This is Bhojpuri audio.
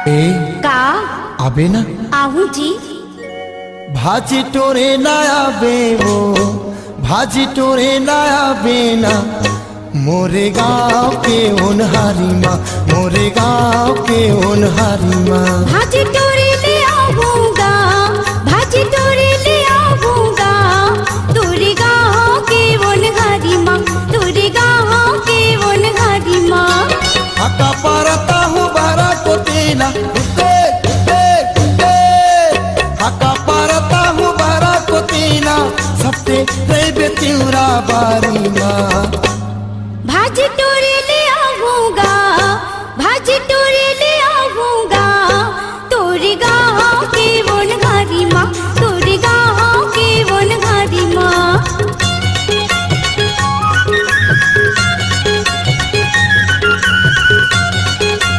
ए का आबे ना आहू जी। भाजी टोरे ना आबे वो भाजी टोरे ना आबे ना मोरे गाँव के होनहारी माँ मोरे गाँव के होनहारी माँ। भाजी टोरे ले आऊंगा भाजी टोरे ले आऊंगा तोरे गाँव के होनहारी माँ तोरे गाँव के होनहारी माँ। हका पारता हूँ बारा को तेना हका पारता हूँ बारा को तेना सबते रेबे तिउरा बारी माँ। भाजी टोरे ले आऊंगा भाजी टोरे ले आऊंगा तोरे गाँव